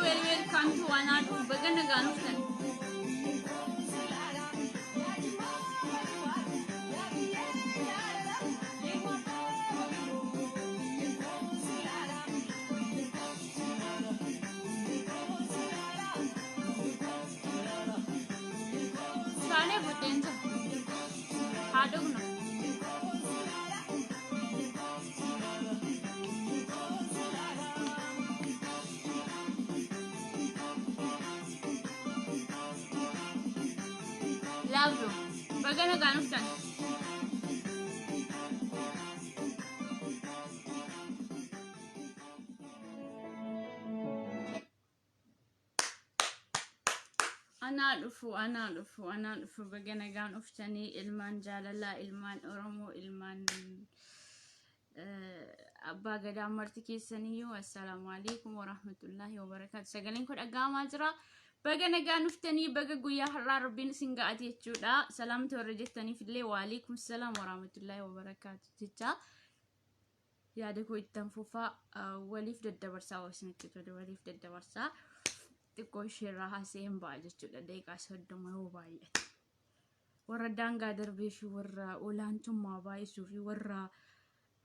welcome to another bagana ganuftan. Sane butenza. Hadugna. Love you. Bagana ganuftan. أنا ألف بجنا جان أفتني إلمان جاللا إلمان أرمو إلمان أبا قدام مرتكي سنيو السلام عليكم ورحمة الله وبركاته سجلين كل أجام أجرا بجنا جان أفتني بجا جويا حلا ربنا سنجاتي تجودا سلام تورجتني في الليل وعليكم السلام ورحمة الله وبركاته تجا يا دكتور التنفوفا وليف الدبرسا وسنتي وليف الدبرسا تقول شراها سين باجت جدا ديكا سدوم هو بايت ورا دانغا دربيش ورا ولانتم ما بايسو في ورا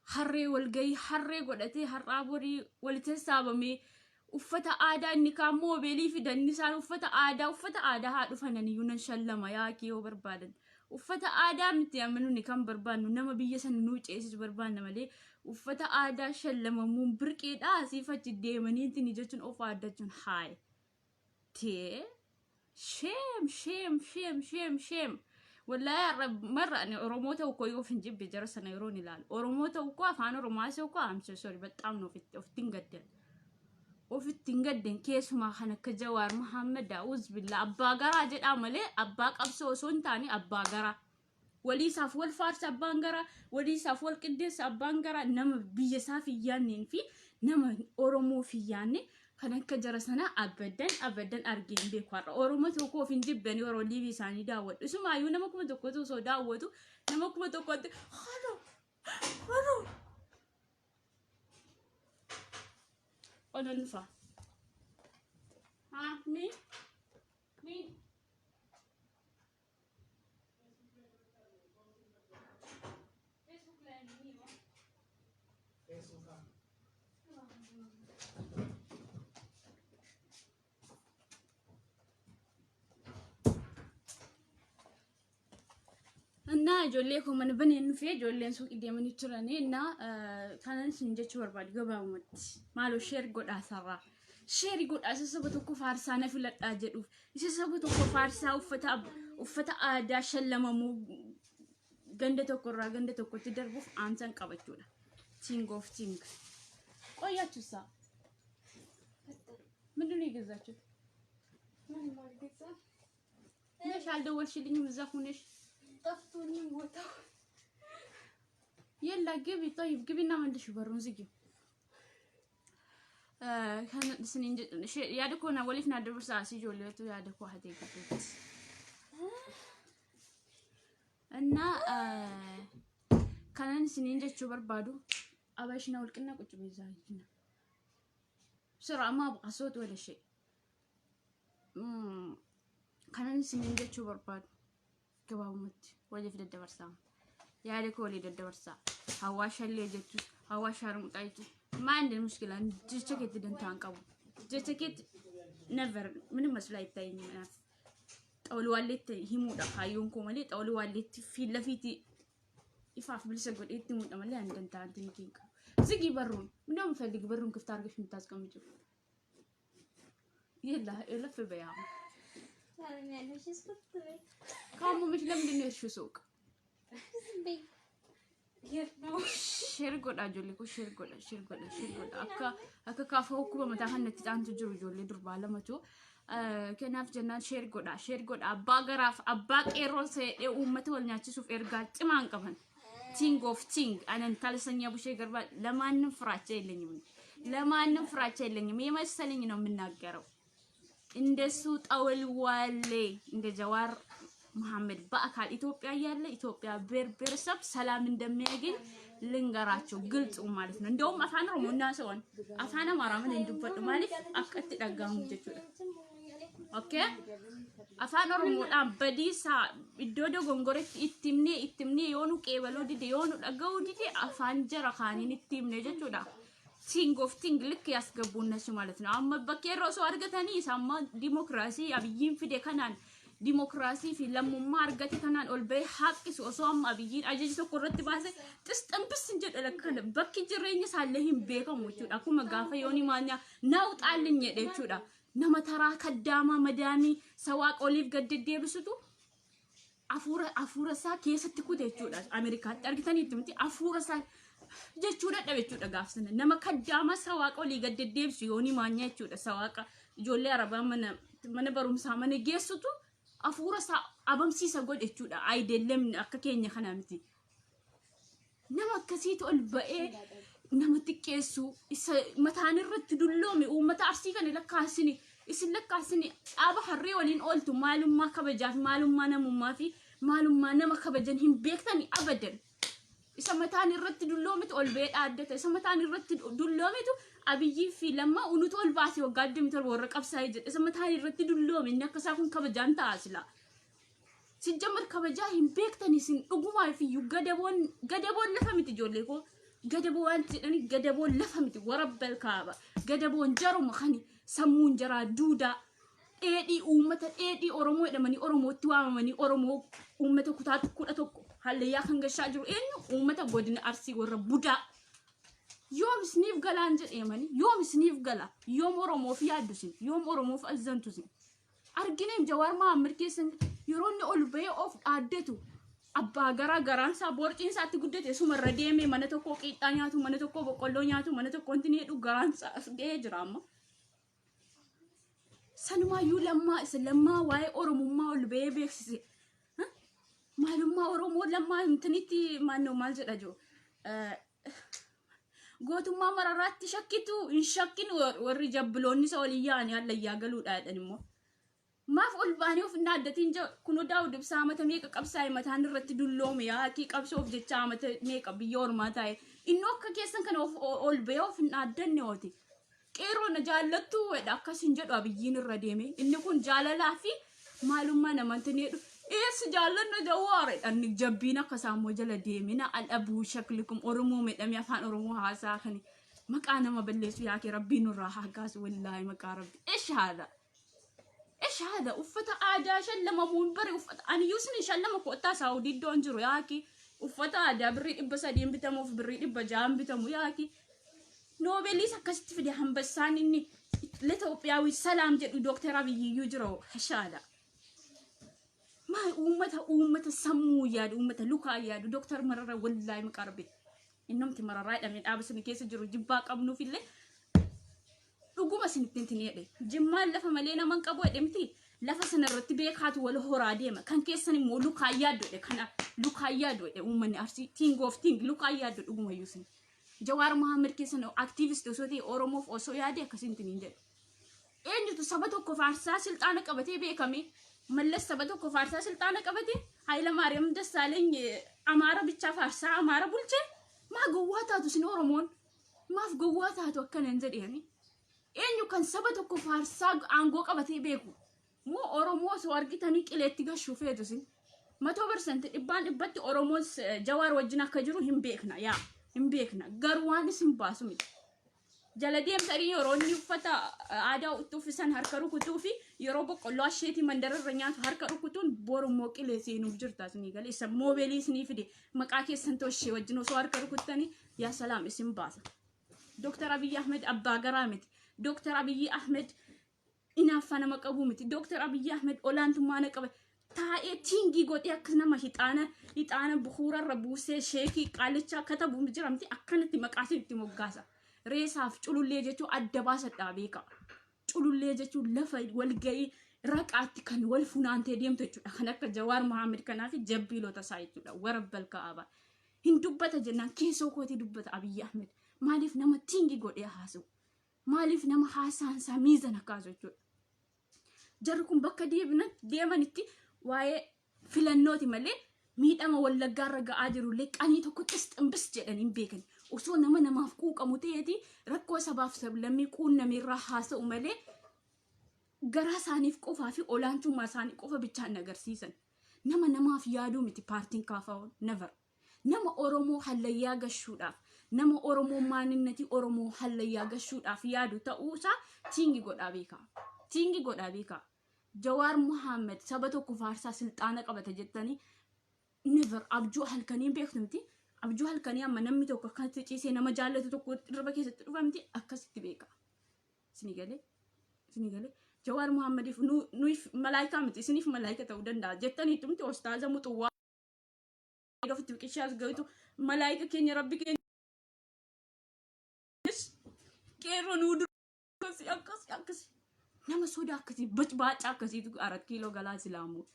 حري والجي حري قدتي حرابوري ولتسابمي وفتا آدا نكامو بيلي في دنسان وفتا آدا هادو فناني يونان شلما ياكي وبربادن وفتا آدا متيامنو نكام بربانو نما بيسان نوج ايسيس بربان نمالي وفتا آدا شلما مبركيد سيفة ديمانين تني جاتون اوفا داتون هاي تي شيم والله يا رب مرة أنا أوروموتا وكويو في نجيب بجرس أنا يروني لال أوروموتا وكوا فانا روماسي وكوا أمس سوري بتأمنوا في تنقدن وفي تنقدن كيس ما خنا كجوار محمد أعوذ بالله أبا قرا جد عمله أباك أبسو سونتاني أبا قرا ولي سافول فارس أبان قرا ولي سافول كدس أبان قرا نما بيجسافي يانين في نما أورومو في ياني كان كجرسنا أبداً أرجين بيقرأ أوروما توكو في نجيب بني ورولي بيساني داود اسمه أيوة نمكم توكو سو داودو نمكم توكو خلو أنا نفع ها مين أنا جوليكم من بني نفي جولين سوق ديمني تراني إن كان سنجت شور بعد قبل ومت مالو شير قد أثرة شير قد أساس بتوقف فارسانة في الأجر أساس بتوقف فارسا وفتا أدا شلما مو غندة تكرر تدربوف أنسان كابتشولا تينغ أوف تينغ أو يا تسا من دون يجزاك ما الجزا ليش على دول شيلين مزافونش طفتوني موتوا يلا جيبي طيب جيبي لنا من دش برون زيجي كان سنين يا دكونا وليفنا درس عسي جوليتو يا دكو هدي كتبت أنا كان سنين جت شو بربادو أبغى ولكننا كنت بيزايدنا بسرعة ما أبغى صوت ولا شيء كان سنين جت شو بربادو كباومت ولي في الدبرسا يا لك ولي الدبرسا هواش اللي جت هواش هرم قايتو ما عندي مشكلة جتكيت دنتان كابو جتكيت never من مسؤولية تاني ناس أول والدت هيمو دخايونكم مليت أول والدت في لفيتي يفاف بالسجود إنتي مو أملي عندن تانتين كينك زكي برون من يوم فلك برون كيف تعرف متاز كم يجوا يلا في بيعه أنا وش اسكتي كم مش لم دنيش في سوق بي يلا شيرغود أجولي كو شيرغود أكا كافو كوبا متاهن نتيجان تجرو جولي دربالة متو كناف جنان شيرغود أبا كيروس أمته والناتي سوف إرجال تمان كمان تينغ أوف تينغ أنا نتالسني أبو شيء قربا لما نفراتي لني ميما سالين ينام من ناقرو إند سوت أول والي إند جوار መሐመድ በአካል ኢትዮጵያ ያለ ኢትዮጵያ ብሔረሰብ ሰላም እንደሚያገኝ ልንገራቸው ግልጽ ማለት ነው። እንደውም አፋን ኦሮሞና ሰውን አፋን አማራ ምን እንድፈጥ ማለት አቀት ደጋሙ ጀቹ ኦኬ አፋን ኦሮሞዳን በዲሳ ኢዶዶ ጎንጎረት ኢትምኔ የሆኑ ቄበሎ ዲዲ የሆኑ ደጋው ዲዲ አፋን ጀራ ካኒን ኢትምኔ ጀቹዳ ሲንጎፍቲንግ ልክ ያስገቡ እነሱ ማለት ነው። አማ በከሮ ሰው አርገተኒ ሳማ ዲሞክራሲ አብይን ፍዴ ከናን ዲሞክራሲ ፊ ለሙማ አርገተ ከናን ኦልበይ ሐቅስ ወሶም አብይን አጀጅ ተቆረጥ ባሰ ጥስጠንብስ እንጀ ደለከነ በክ ጅሬኝ ሳለህም ቤከሙ ቹዳ ኩመ ጋፈ ዮኒ ማኛ ናውጣልኝ የደቹዳ ነመተራ ከዳማ መዳሚ ሰዋቅ ኦሊቭ ገድዴ ብስቱ አፉረሳ ከየሰት ኩቴቹዳ አሜሪካ አርገተኒ ትምቲ አፉረሳ jechuudha dhabechuudha gaafsana nama kaddaama sawaqa olii gad deddeebsu yooni maanya jechuudha sawaqa ijoollee arabaa mana barumsaa mana geessutu afuura isaa abamsiisa godhechuudha aydeellem akka keenya kana miti nama akkasiitu ol ba'ee nama xiqqeessu isa mataan irratti dulloome uummata arsii kana lakkaasini isin lakkaasini dhaaba harree waliin ooltu maalummaa kabajaaf maalummaa namummaa fi maalummaa nama kabajan hin beektani abadan isa mataan irratti dulloomitu ol bee dhaaddata isa mataan irratti dulloomitu abiyyi fi lamma unutu ol baasee waggaa 20 warra qabsaa'ee jedhe isa mataan irratti dulloomi inni akka isaa kun kabajaan taasila sijjamar kabajaa hin beektani sin dhugumaa fi gadaboon lafa miti ijoollee koo gadaboo waan jedhani gadaboon lafa miti warabbal kaaba gadaboon jaruma kani sammuun jaraa duudaa dheedhii uummata dheedhii oromoo jedhamanii oromootti waamamanii oromoo uummata kutaa kudha tokko hallayyaa kan gashaa jiru eenyu uummata godina arsii warra budaa yoom isniif galaan jedheemani yoom isniif gala yoom oromoof yaaddusin yoom oromoof azzantusin argineem Jawaar Mohaammed keessan yeroonni ol ba'ee of dhaaddatu abbaa garaan isaa boorciin isaatti guddate sumarra deemee mana tokko qiixxaa nyaatu mana tokko boqqolloo nyaatu mana tokko intinii hedhu garaan isaa ga'ee jira amma sanumayyuu lammaa waa'ee oromummaa ol ba'ee beeksise maalummaa oromoo lammaa intinitti maannoo maal jedha joo gootummaa mararaatti shakkitu hin shakkin warri jabbiloonni isa olii yaa'anii hallayyaa galuudha jedhan immoo maaf ol baanii of hin addatiin kun Daawud Ibsaa mata meeqa qabsaa'e mataan irratti dulloome yaakii qabsoof jecha mata meeqa biyya ormaa taa'e inni akka keessan kana ol ba'ee of hin addanne ooti qeeroo na jaallattu wedha akkas hin jedhu abiyyiin irra deeme inni kun jaalalaa fi maalummaa namantini jedhu es jaalanna jawaare anni jabbiina kasaamo jala deemina al abu shaklikum oromoo medhami afaan oromoo haasaa kani maqaa nama balleessu yaake rabbiin nurraa hagaasu wallahi maqaa rabbi ايش هذا وفتا عادا شلما مون بري وفتا اني يوسني شلما كوتا سعودي دون جرو ياكي وفتا عادا بري ابسا ديم بتمو في بري ابا جام بتمو ياكي نوبلي سكست في دي همبسان اني لتوبياوي سلام جدو دكتور ابي يجرو هشادا ما أمة سمو ياد أمة لوكا ياد دكتور مرة والله مقربي إنهم تمرر رايد من أبسني كيس جرو جباك أبنو في اللي رجوما سنتين يدي جمال لفه ملينا من كابو دمتي لفه سنرتبي خات ولا هورا ديما كان كيسني مو لوكا ياد ده كان لوكا ياد ده أمني أرسي تينغ أوف تينغ لوكا ياد ده أمه يوسن Jawaar Mohaammed keessan activist osooti oromoof osoo yaade akkasiin jedhu eenyutu saba tokko faarsaa silxaana qabatee beekame mallas saba tokko faarsaa silxaana qabate Hayila Maariyaam Dassaaleny Amaara bicha faarsaa Amaara bulche maa gowwaa taatu sin oromoon maaf gowwaa taatu akkanan jedheemi eenyu kan saba tokko faarsaa aangoo qabatee beeku moo oromoo soo argitanii qileetti gashuu feetu sin 100% dhibbaan dhibbatti oromoos Jawaar wajjin akka jiru hin beekna yaa hin beekna garwaan isin baasu miti jala deemtanii yeroo inni uffata aadaa uffisan harka rukutuu fi yeroo boqqolloo asheetii mandararra nyaatu harka rukutuun borummoo qilee seenuuf jirta isinii galee isa moobeelii isinii fide maqaa keessan toshee wajjin osoo harka rukuttanii yaa salaam isin baasa Dr. Abiy Ahmed abbaa garaa miti Dr. Abiy Ahmed inaafa nama qabu miti Dr. Abiy Ahmed olaantummaa na qaba taa'ee tiingii godhee akka nama hixaana buxuurarra buusee sheekii qaalicha katabu jiramti akkanatti maqaasin itti moggaasa reesaaf culullee jechuun adda baasadhaa beeka culullee jechuun lafa walga'ii raqaatti kan wal funaantee deemtu jechuudha kan akka Jawaar Mohaammed kanaa fi jabbiilota isaa jechuudha warabbal ka'aba hin dubbata jennaan keessoo kootii dubbata Abiy Ahmed maaliif nama tiingii godhee haasu maaliif nama haasaansaa miizan akkaasu jechuudha jarri kun bakka deemanitti waa'ee filannooti malee miidhama wallaggaarra ga'aa jirullee qanii tokko xisximbis jedhanii beekan. Osoo namaaf quuqamu ta'eeti rakkoo sabaaf sablammii quunnamirraa haasa'u malee garaa isaaniif qofaa fi olaantummaa isaanii qofa bichaan agarsiisan. Namaaf yaaduu miti paartiin kaafaa never. Nama Oromoo hallayyaa gashuudhaaf, nama Oromoo maaninnati Oromoo hallayyaa gashuudhaaf yaadu ta'uusaa tiingi godhaa beekaa. Tiingi godhaa beekaa. Jawaar Muhammad saba tokko faarsaa silxaana qabata jettanii never abjuu halkanii beektu miti. Abjuu halkanii amma namni tokko akkatti ciisee nama jaallatu tokko dirba keessatti dhufamti akkasitti beekaa. Isinii galee. Jawaar Muhammadiif nuuf malaayikaa miti isiniif malaayika ta'uu danda'a jettaniitu miti ostaaza muxuwaa ofitti biqilchaas gahitu malaayika keenya rabbi keenya qeerroo nuu akkasi nama sodaa akkasii bacbaacaa akkasiitu 4 kiiloo galaa islaamu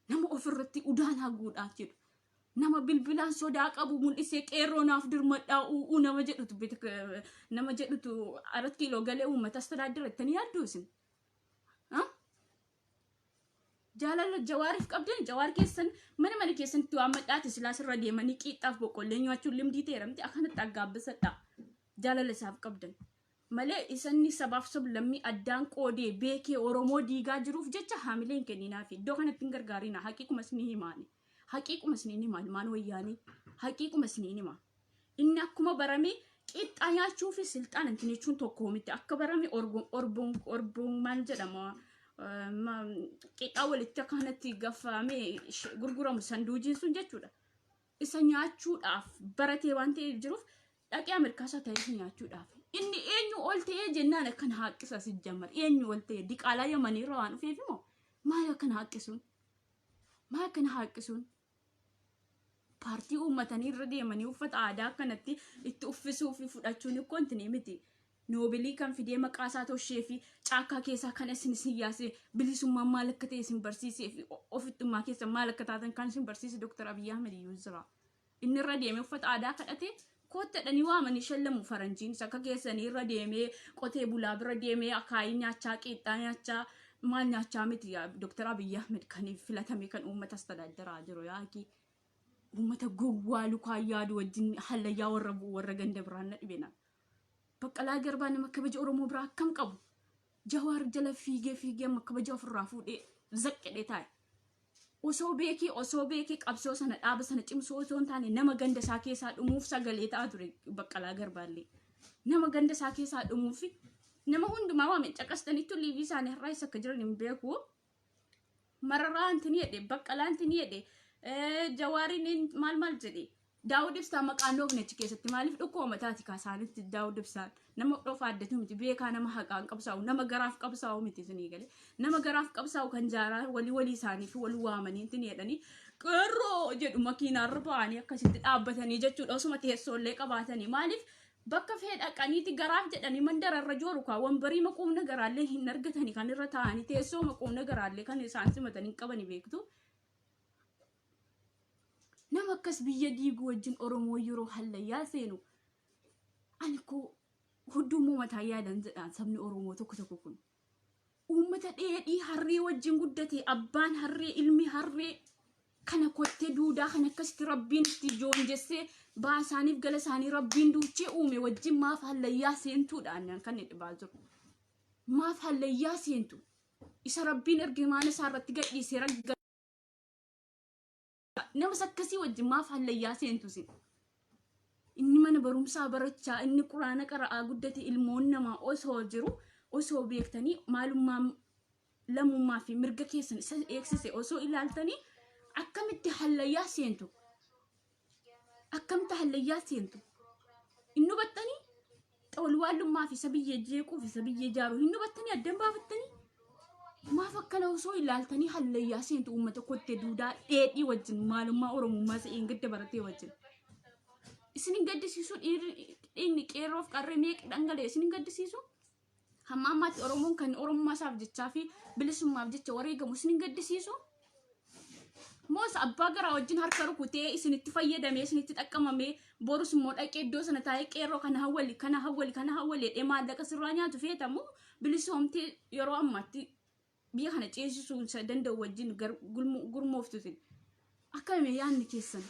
nama ofirratti udaan haguudhaaf jedhu nama bilbilaan sodaa qabu mul'isee qeerroo naaf dirmadhaa nama jedhutu 4 kiiloo galee uummata astiraaddirettanii yaaddu isin. Jaalala jawaariif qabdan jawaar keessan mana keessanitti waan madhaati silaas irra deemanii qiixxaaf boqqollee nyaachuun limdii ta'eeramti akkanatti aggaabbisadha. Jaalala isaaf qabdan malee isanni sabaaf sablammii addaan qoodee beekee Oromoo diigaa jiruuf jecha haamileen kenninaafi iddoo kanatti hin gargaarina. Haqiiquma isinii himaani maan wayyaanii haqiiquma isinii hima. Inni akkuma barame qixxaa nyaachuu fi silxaan antin jechuun tokko miti akka barame orboon maal jedhama. Qixxaa walitti akkanatti gaffamee gurguramu sanduujiin sun jechuudha. Isa nyaachuudhaaf baratee waan ta'eef jiruuf dhaqee Ameerikaasaa ta'ee nyaachuudhaaf. Inni eenyu ol ta'ee jennaan akkan haaqqisa sijjammar. Eenyu ol ta'ee diqaalaa Yamaniirra waan dhufeef immoo maal akkan haaqqisuun? Paartii uummatanii irra deemanii uffata aadaa akkanatti itti uffisuu fi fudhachuun kontinii miti. Noobilii kan fidee maqaa isaa toshee fi caakkaa keessaa kan isin siyaasee bilisummaan maal akka ta'e isin barsiisee fi ofittummaa keessa maal akka taatan kan isin barsiise Dr. Abiy Ahmed iyyuu jira. Inni irra deemee uffata aadaa kadhatee koottadhanii waamanii shallamu faranjiin akka keessanii irra deemee qotee bulaa bira deemee akaayii nyaachaa qixxaa nyaachaa maal nyaachaa miti Dr. Abiy Ahmed kan filatame kan uummata astiraaddaraa jiru yaaki. Uummata gowwaa lukaa yaadu wajjin hallayyaa warra ganda biraan na dhibena. Baqqalaa Garbaa nama kabaja Oromoo biraa akkam qabu. Jawaar jala fiigee amma kabaja ofirraa fuudhee zaqqedhee taa'e. Osoo beekee qabsoo sana dhaaba sana cimsuu osoo hin taane nama ganda isaa keessaa dhumuuf sagalee ta'aa ture Baqqalaa Garbaallee. Nama ganda isaa keessaa dhumuuf nama hundumaa waame caqastanitti liivii isaanii har'aa isa akka jiran hin beeku. Mararaa antini jedhe Baqqalaa antini jedhe Jawaariin maal jedhe. Daawud Ibsaa maqaan dhoofne achi keessatti maaliif dhukkoo mataati kaasaanitti Daawud Ibsaan nama dhoofa addatu miti beekaa nama haqaan qabsaa'u nama garaaf qabsaa'u miti isinii galee nama garaaf qabsaa'u kan jaaraa walii isaanii fi walii waamanii ittiin jedhanii qeerroo jedhu makiinaarra ba'anii akkasitti dhaabbatanii jechuudha osuma teessoollee qabaatanii maaliif bakka fee dhaqaniiti garaaf jedhanii mandararra jooru kaawwan barii maquumna garaallee hin argatanii kan irra taa'anii teessoo maquumna garaallee kan isaan simatanii qabanii beektu. Nama akkas biyya diiguu wajjin Oromoo yeroo hallayyaa seenu ani ko hundummoo mataa yaadan jedhaan sabni Oromoo tokko kun uummata dheedhii harree wajjin guddate abbaan harree ilmi harree kana kottee duudaa kan akkasitti rabbiin itti joonjessee baasaaniif gala isaanii rabbiin duuchee uume wajjin maaf hallayyaa seentuudhaan kan dhibaa jiru. Maaf hallayyaa seentu isa rabbiin ergimaan isaa irratti gadhiisee ragga nama sakkasii wajjin maaf hallayyaa seentusin. Inni mana barumsaa barachaa inni quraana qara'aa guddate ilmoon namaa osoo jiru osoo beektanii maalummaa lammummaa fi mirga keessan isa eegsise osoo ilaaltanii akkamitti hallayyaa seentu. Inni hubattanii xawalwaalummaa fi isa biyyee jeequu fi isa biyyee jaaruu hin hubattanii addan baafattanii. Maaf akkana osoo ilaaltanii hallayyaa seentu uummata kottee duudaa dheedhii wajjin maalummaa Oromummaa sa'een gadda baratee wajjin. Isin gaddisiisu dhiigni qeerroof qarree meeqa dhangalee isin gaddisiisu. Hamma ammaatti Oromoon kan Oromummaa isaaf jechaa fi bilisummaaf jecha wareegamu isin gaddisiisu. Moos abbaa garaa wajjin harka rukutee isinitti fayyadamee isinitti xaqqamamee borus immoo dhaqee iddoo sana taa'ee qeerroo kana hawwali jedhee maallaqa sirraa nyaatu feetamu bilisoomtee yeroo ammaatti biyya kana ceesisuu isa danda'u wajjin gurmooftutin akkame yaanni keessan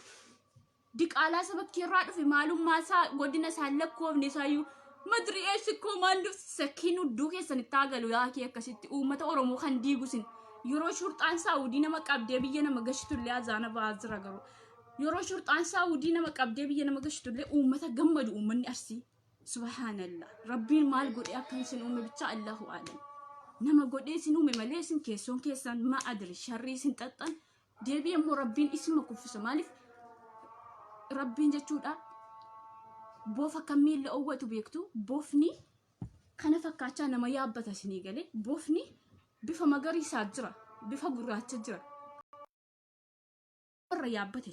diqaalaa sabakki irraa dhufe maalummaa isaa godina isaa lakkoofne isaayyuu madri eessikoo maanduf sakkiinu duu keessan itti agalu yaakii akkasitti uummata Oromoo kan diigusin yeroo shurxaan saawudii nama qabdee biyya nama gashitullee azaana ba'aa jira garuu yeroo shurxaan saawudii nama qabdee biyya nama gashitullee uummata gammadu uummanni Arsii subhanallah rabbiin maal godhe akkan isin uume bicha Allahu a'lam nama godhe isin uume malee isin keessoon keessan ma adri sharrii isin xaxxan deebii immoo rabbiin isima kuffisa maaliif rabbiin jechuudha boofa kamiilla owwatu beektu boofni kana fakkaachaa nama yaabbata isinii galee boofni bifa magariisaa jira bifa gurraacha jira warra yaabbate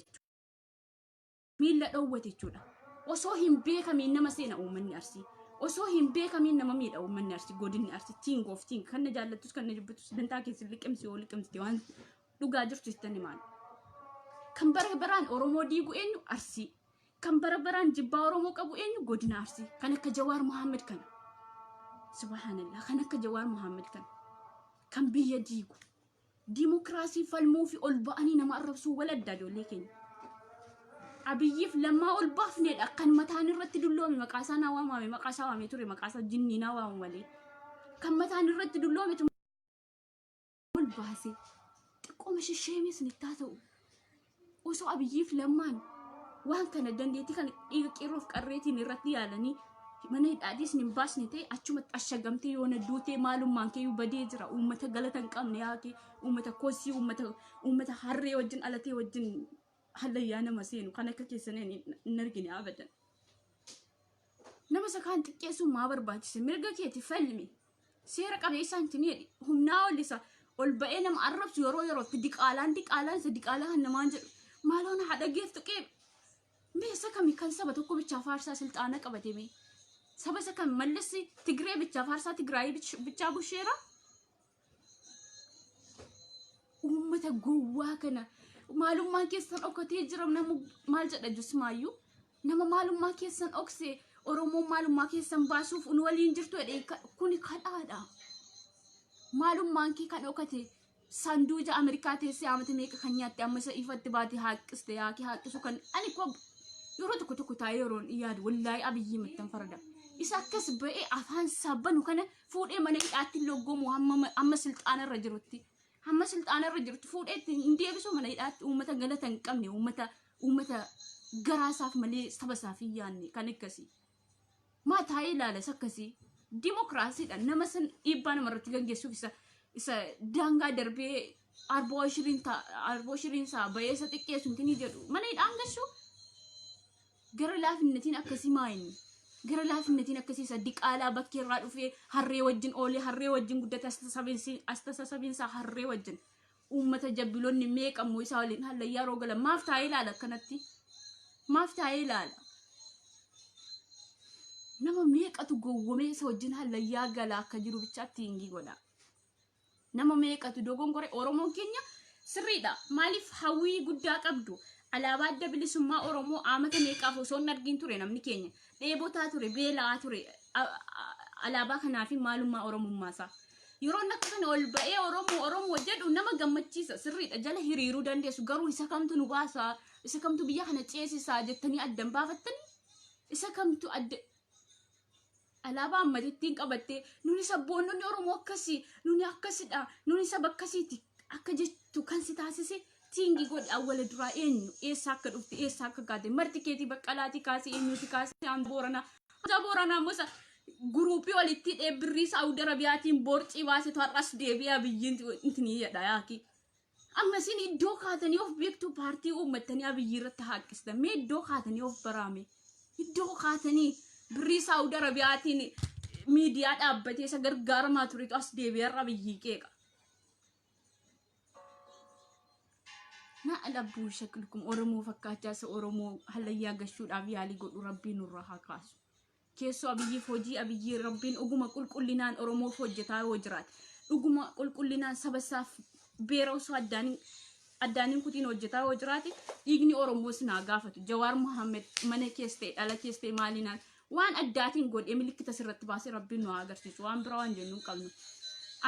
miilla dhowwate jechuudha osoo hin beekamiin nama seena uummanni Arsii osoo hin beekamiin nama miidha uummanni Arsii godinni Arsii tiingoof kan na jaallattus kan na jibbitus dantaa keessa liqimsi oo liqimsite waan dhugaa jirtu jettani maal kan bara baraan Oromoo diigu eenyu Arsii kan bara baraan jibbaa Oromoo qabu eenyu godina Arsii kan akka Jawaar Muhammad kana subhanallah kan akka Jawaar Muhammad kana kan biyya diigu dimokiraasii falmuu fi ol ba'anii nama arrabsuu waladdaa ijoollee keenya Abiyyiif lammaa ol baafneedha kan mataan irratti dulloome maqaasaa naa waamame maqaasaa waamee ture maqaasaa jinnii naa waamu malee kan mataan irratti dulloome ol baase xiqqooma shisheemes ni taata'u osoo Abiyyiif lammaan waan kana dandeetii kan dhiiga qeerroof qarreetiin irratti yaalanii mana hidhaadhiis ni baasne ta'e achumatti ashagamtee yoona duutee maalummaan kee badee jira uummata galata hin qabne yaake uummata kosii uummata harree wajjin alatee wajjin halayyaa nama seenu kan akka keessaniin hin argine abadan nama sakaan xiqqeessuun maa barbaachise mirga keeti falmi seera qabeessaan tinii humnaa olisa ol ba'ee nama arrabsu yerootti diqaalaan isa diqaalaa kan namaan jedhu maaloona haadha geeftu qeeb meessa kami kan saba tokko bichaa faarsaa silxaana qabate mee saba isa kan mallissi Tigree bichaa faarsaa Tigraayii bichaa busheera uummata gowwaa kana maalummaan keessan dhokatee jira nama maal jedha jusmaayyuu nama maalummaa keessan dhoksee Oromoon maalummaa keessan baasuuf un waliin jirtu jedhee kuni kadhaadha maalummaan kee kan dhokate sanduuja Ameerikaa teessee amata meeqa kan nyaatte amma isa ifatti baate haaqiste yaakii haaqisu kan ani ko yeroo tokko taa'ee yeroon yaadu wallaahi Abiyyi mattan farda isa akkas ba'ee afaan sabbanu kana fuudhee mana hidhaatti loggoomu amma silxaana irra jirutti hamma silxaana irra jirtu fuudhee hin deebisu mana hidhaatti uummata galata hin qabne uummata garaasaaf malee sabasaaf hin yaanne kan akkasii maa taa'ee ilaala akkasii dimokiraasiidha nama san dhiibbaa namarratti gaggeessuuf isa daangaa darbee arboo shiriin isaa ba'ee isa xiqqeessu ni jedhu mana hidhaan gashuu gara laafinnatiin akkasii maayini gara laafinnatiin akkasii isa diqaalaa bakkee irraa dhufee harree wajjin oolee harree wajjin guddate astasasabiinsaa harree wajjin uummata jabbiloonni meeqammoo isaa waliin hallayyaa roogala maaf taa'ee ilaala akkanatti maaf taa'ee ilaala nama meeqatu gowwomee isa wajjin hallayyaa gala akka jiru bichaatti hingii godha nama meeqatu dogongore Oromoon keenya sirriidha maaliif hawwii guddaa qabdu alaabaa adda bilisummaa Oromoo amata meeqaaf osoo hin argin ture namni keenya dheebotaa ture beelaa ture alaabaa kanaaf maalummaa Oromummaa isaa yeroo akka kana ol ba'ee Oromoo jedhu nama gammachiisa sirriidha jala hiriiruu dandeessu garuu isa kamtu nu baasa isa kamtu biyya kana ceesisaa jettanii addan baafattanii isa kamtu adda alaabaa ammatittiin qabattee nuni sabboonnonni Oromoo akkasii nuni akkasidha nuni saba akkasiiti akka jettu kan si taasise tiingi godhe awwala duraa eenyu eessa akka dhufte eessa akka gaate marti keetii baqqalaatii kaasee eenyuti kaasee aan booranaa mosa guruupii walitti dheebbirrii Saawudi Arabiyaatiin boorcii baasetu har'as deebi'aa biyyiin intini jedha yaaki ammasiin iddoo kaatanii of beektuu paartii uummattanii Abiyyi irratti haaqistan mee iddoo kaatanii of baraame iddoo kaatanii birrii Saawudi Arabiyaatiin miidiyaa dhaabbatee isa gargaaramaa turetu as deebi'ee har'a Abiyyi qeeqa na alabbuu shakilkum Oromoo fakkaachaa Oromoo halayyaa gashuudhaaf yaalii godhu rabbiin nurraa haa kaasu keessoo Abiyyiif hojii Abiyyi rabbiin dhuguma qulqullinaan Oromoof hojjetaa yoo jiraate dhuguma qulqullinaan sabasaaf beera osoo addaaniin kutiin hojjetaa yoo jiraate dhiigni Oromoos naa gaafatu Jawaar Muhammad mana keessee dhala keessee maalinaan waan addaatiin godhee milikkita sirratti baasee rabbiin nu agarsiisu waan biraa waan jennu qabnu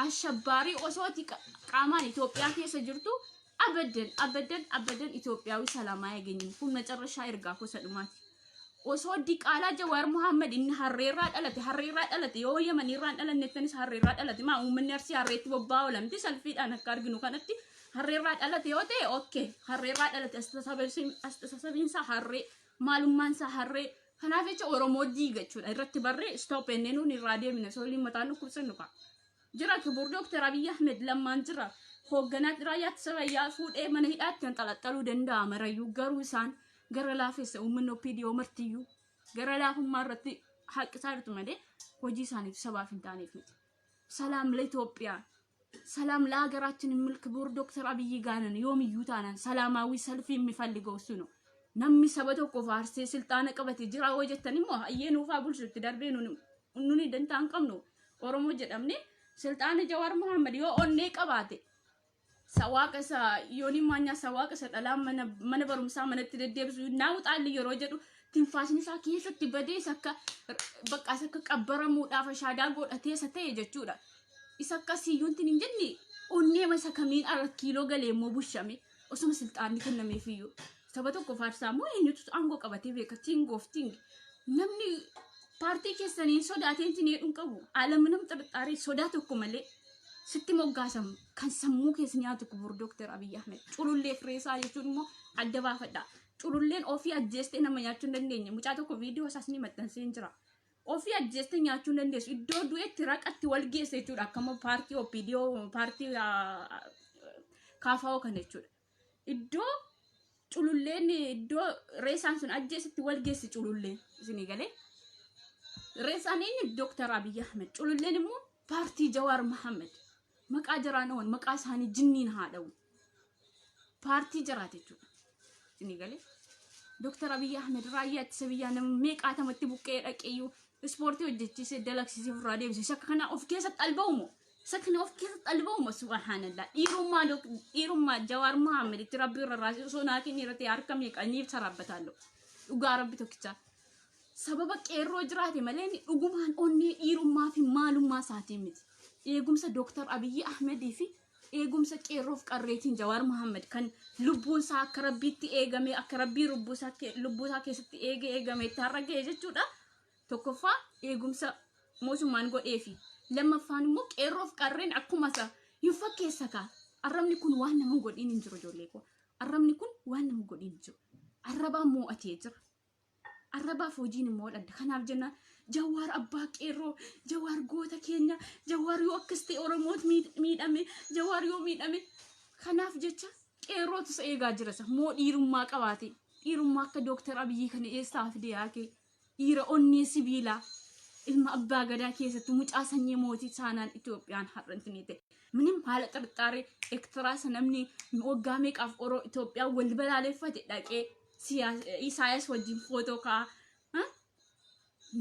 ashabbaarii osooti qaamaan Itoophiyaa keessa jirtu abadan Itoophiyaዊ ሰላም አያገኝም kun መጨረሻ ergaa kosa dhumaati osoo diqaalaa Jawaar Muhammad inni harreerraa dhalate yoo Yemenirraa dhalannettanis harreerraa dhalate maa uummanni Arsii harreetti bobba'aa olamti salphiidhaan akka arginu kanatti harreerraa dhalate yoo ta'e okay harreerraa dhalate astasabiinsa harree maalummaansa harree kanaaf jecha Oromoo diiga jechuudha irratti barree stop ennee nuun irraa deemina sooliin mataan nu kubsannu qaba jira kibur Dr. Abiy Ahmed lammaan jira hoogganaa raayyaatti sabayyaa fuudhee mana hidhaatti kan xalaxaluu danda'a marayyuu garuu isaan gara laafessa uummanni OPDO martiyyuu gara laafummaa irratti haqqisaa jirtu malee hojii isaaniif sabaaf hin taaneef miti ሰላም ለኢትዮጵያ ሰላም ለሀገራችን የሚል ክቡር ዶክተር አብይ ጋነን ዮምዩ ታናን ሰላማዊ ሰልፍ የሚፈልገው እሱ ነው namni saba tokko faarsee silxaana qabate jira wajjatanii moo ayyeenuufaa bulchutti darbee nuni dantaan qabnu Oromoo jedhamne silxaana Jawaar Muhammad yoo onnee qabaate sawaaqa isa yooni maanya sawaaqa isa dhalaa mana barumsaa manatti deddeebisu naawuxaalli yeroo jedhu tinfaasni isaa keessatti badee akka bakka akka qabbaramuudhaaf shaadaa godhatee isa ta'e jechuudha isa akkasiyyuun tin hin jenne onnee masa kamiin ala kiiloo galee immoo bushame osuma silxaanni kennameefiyyuu saba tokko faarsaa moo eenyutu aangoo qabatee beeka tingofting namni paartii keessanii sodaateen tineedhuun qabu alaminam xirxaaree sodaa tokko malee sitti moggaasam kan sammuu keessa nyaatu kubur Dr. Abiy Ahmed culullee fireesaa jechuun immoo adda baafadha cululleen ofii ajjeestee nama nyaachuu hin dandeenye mucaa tokko viidiyoo isaas ni maxxansee jira ofii ajjeestee nyaachuu hin dandeessu iddoo du'eetti raqatti wal geesse jechuudha akkama paartii OPDO paartii KFO kan jechuudha iddoo cululleen iddoo reesaan sun ajjeesitti wal geessi cululleen isinii galee reesaan inni Dr. Abiy Ahmed cululleen immoo paartii Jawaar Muhammad maqaa jiraanoon maqaa isaanii jinniin haadhawu paartii jiraate jechuudha isinii galee Dr. Abiy Ahmed raayyaatti sabiyyaa nama meeqaatamatti buqqee dhaqeeyyuu ispoortii hojjechiisee dalaksiisee ofirraa deebisee akka kana of keessatti alba'umoo sakna of keessatti alba'umoo subhanallah dhiirummaa Jawaar Muhammad itti rabbi irra raasee osoo naakin irratti harka meeqaniif sarabbataallo dhugaa rabbi tokkicha sababa qeerroo jiraate malee dhugumaan onnee dhiirummaa fi maalummaa isaatiin miti eegumsa Dr. Abiy Ahmed fi eegumsa qeerroof qarreetiin Jawaar Muhammad kan lubbuun isaa akka rabbiitti eegame akka rabbii lubbuu isaa keessatti eegame itti harragee jechuudha tokkoffaa eegumsa mootummaan godheefi lammaffaan immoo qeerroof qarreen akkuma isa hin fakkeessa ka arrabni kun waan nama godhiin hin jiru ijoollee koo arrabni kun waan nama godhiin hin jiru arrabaan mo'atee jira arrabaaf hojiin immoo dhadda kanaaf jennaan Jawaar abbaa qeerroo Jawaar goota keenya Jawaar yoo akkas ta'e Oromoot miidhame Jawaar yoo miidhame kanaaf jecha qeerrootu isa eegaa jira isa moo dhiirummaa qabaate dhiirummaa akka Dr. Abiy kana eessaa fide yaake dhiira onnee sibiilaa ilma abbaa gadaa keessatti mucaa sanyii mootii saanaan Itoophiyaan har'antinii ta'e ምንም haala xirxaaree ኤክስትራስ namni waggaa meeqaaf Oromoo Itoophiyaa wal balaaleffate dhaqee Isaayas wajjin footoo ka'a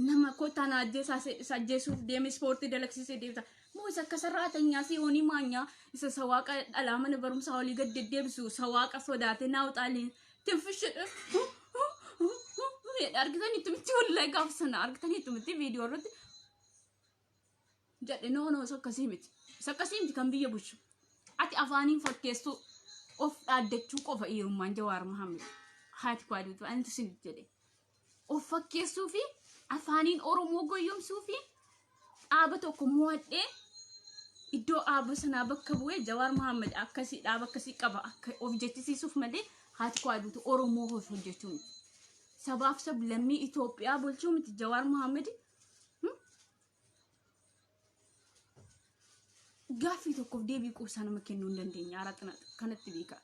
nama kotaan ajjeesuuf deeme ispoortii dalaksiisee deebisa moo isa akka sarraatanyaa si'oonii maanyaa isa sawaaqa dhalaa mana barumsaa olii gad deddeebisu sawaaqa sodaate naawuxaaliin tinfishidhe argitaniitu miti wallahi gaafa sana argitaniitu miti viidiyoo irratti jedhe noonoo isa akkasii miti kan biyya bulchu ati afaaniin fakkeessuu of dhaaddachuu qofa dhiirummaan Jawaar Muhammad haati kwaaduutu antu sin jedhe of fakkeessuu fi afaaniin Oromoo goyyomsuu fi dhaaba tokko mo'adhee iddoo dhaaba sanaa bakka bu'ee Jawaar Muhammad akkasii dhaaba akkasii qaba akka of jechisiisuuf malee haati kwaaduutu Oromoo hojjechuu miti sabaaf sablammii Itoophiyaa bulchuu miti Jawaar Muhammad gaaffii tokkoof deebii quubsaa nama kennuu hin dandeenye haara kanatti beeka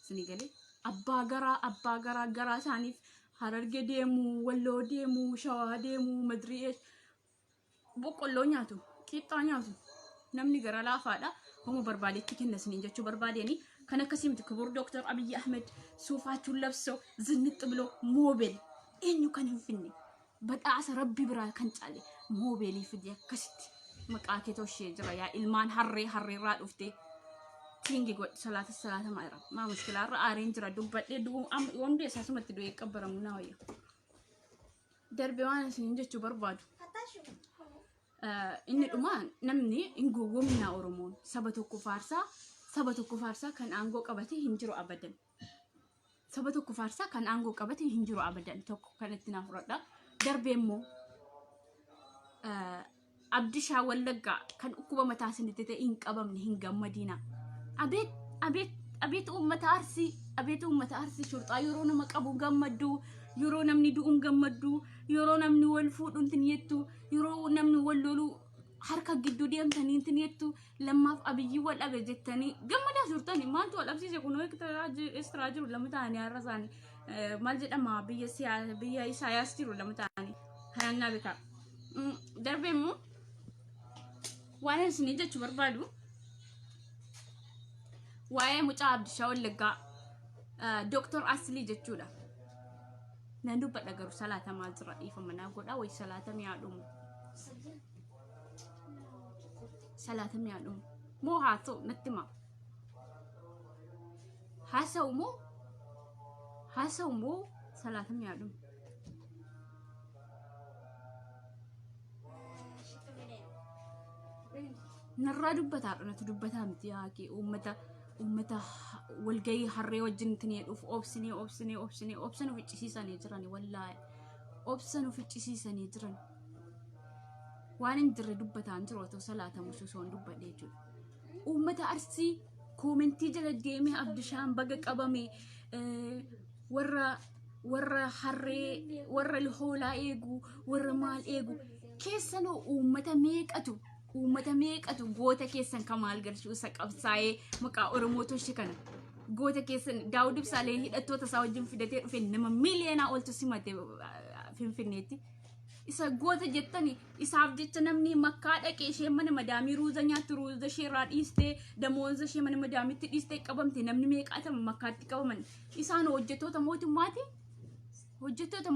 isinii galee abbaa garaa isaaniif Hararge deemuu Walloo deemuu Shawaa deemuu Madri'ee boqqolloo nyaatu qixxaa nyaatu namni gara laafaadha homo barbaadetti kenna isiniin jechuu barbaadeni kan akkasii miti kubur Dr. Abiy Ahmed suufaachuun labsoo zinnitti biloo moobel eenyu kan hin finne badhaasa rabbi biraa kan caale moobeelii fide akkasitti maqaa kee toshee jira yaa ilmaan harreerraa dhufte tingi god salaata maayra maa mushkilaarra aareen jira dubbadhee wandee isaasumatti du'ee qabbaramu naa wayya darbe waan isin jechuu barbaadu inni dhumaan namni hin gowwoomnaa Oromoon saba tokko faarsaa saba tokko faarsaa kan aangoo qabate hin jiru abadan. Saba tokko faarsaa kan aangoo qabate hin jiru abadan. Tokko kanatti naaf fudhadha. Darbee immoo Abdishaa Wallaggaa kan dhukkuba mataa isinitti ta'e hin qabamne hin gammadina. Abeet uummata Arsii, abeet uummata Arsii shurxaa yeroo nama qabu gammaddu, yeroo namni du'uun gammaddu, yeroo namni wal fuudhuun tiniyettu, yeroo namni wal lolu harka gidduu deemtanii tiniyettu, Lammaaf Abiyyii wal dhabe jettanii gammadaa turtani. Maaltu wal dhabsiise kunoo ekstiraa jiru lama ta'anii har'a isaanii maal jedhama biyya Isaayaas jiru lama ta'anii kanaan naa beekaa. Darbee immoo waan isinii jechuu barbaadu waa'ee mucaa Abdishaa Wallaggaa Dr. Aslii jechuudha. Nan dubbadha garuu salaatamaa jira dhiifama naa godhaa wayi salaatamii haadhumu. Salaatamii haadhumu. Moo haa ta'u natti himaa. Haasa'u moo salaatamii haadhumu. Narraa dubbataa dhunatu dubbataa miti haakee uummata walgayii harree wajjin tinee dhufu obsan uficcisiisanii jiran wallaahi obsan uficcisiisanii jiran waan hin jirre dubbataa hin jiru otoo salaatamu sosoon dubbadhe jechuudha. Uummata Arsii koomentii jala deemee Abdishaan baga qabame warra harree warra hoolaa eegu warra maal eegu keessanoo uummata meeqatu goota keessan kamaal galchuu isa qabsaa'ee maqaa Oromoo toshi kana goota keessan Daawud Ibsaalee hidhattoota isaa wajjin fidatee dhufe nama miiliyoonaa oltu simate Finfinneetti. Isa goota jettani isaaf jecha namni makkaa dhaqee ishee mana madaamii ruuza nyaatti ruuza ishee irraa dhiistee damoonza ishee mana madaamitti dhiistee qabamte namni meeqaatama makkaatti qabaman isaan hojjettoota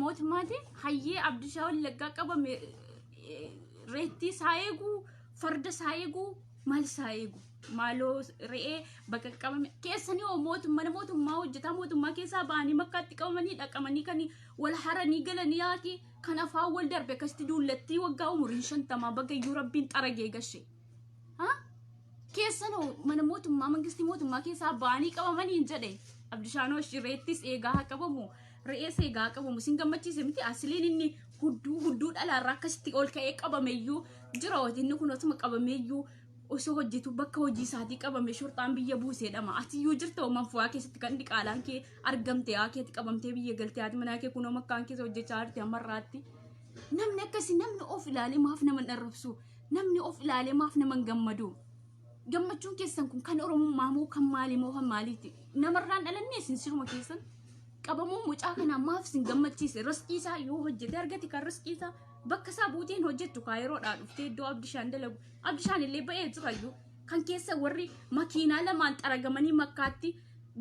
mootummaati hayyee Abdishaa Wallaggaa qabame reettii isaa eeguu farda isaa eeguu maal isaa eeguu maaloo re'ee bakka qabame keessanii mootummaa hojjetaa mootummaa keessaa ba'anii makkaatti qabamanii dhaqamanii kan wal haranii galanii yaaki kan afaan wal darbe akkasitti duullattii waggaa umuriin 50 bagayyuu rabbiin xaragee gashe keessanoo mana mootummaa mangistii mootummaa keessaa ba'anii qabamanii hin jedhe Abdishaanoo reettis eegaa haa qabamu re'ees eegaa qabamu sin gammachiise miti asliin inni hudduu dhalaarraa akkasitti ol ka'ee qabameeyyuu jira inni kun osuma qabameeyyuu osoo hojjetu bakka hojii isaatii qabame shurxaan biyya buuseedhama atiyyuu jirta manfu'aa keessatti kan dhiqaalaan kee argamte keetti qabamtee biyya galtee haati manaa kee kunoo makkaan keessa hojjechaa jirti ammarraatti namni akkasii namni of ilaalee maaf nama dharrabsu namni of ilaalee maaf nama gammadu gammachuun keessan kun kan Oromummaa moo kan maalii moo kan maaliiti namarraan dhalannee isin siruma keessan qabamuun mucaa kana maaf sin gammachiise riskiisaa yoo hojjete argate kan riskiisaa bakka isaa buuteen hojjettu kaa yeroodhaa dhuftee iddoo Abdishaan dalagu Abdishaan illee ba'ee jirayyuu kan keessa warri makiinaa lamaan xaragamanii makkaatti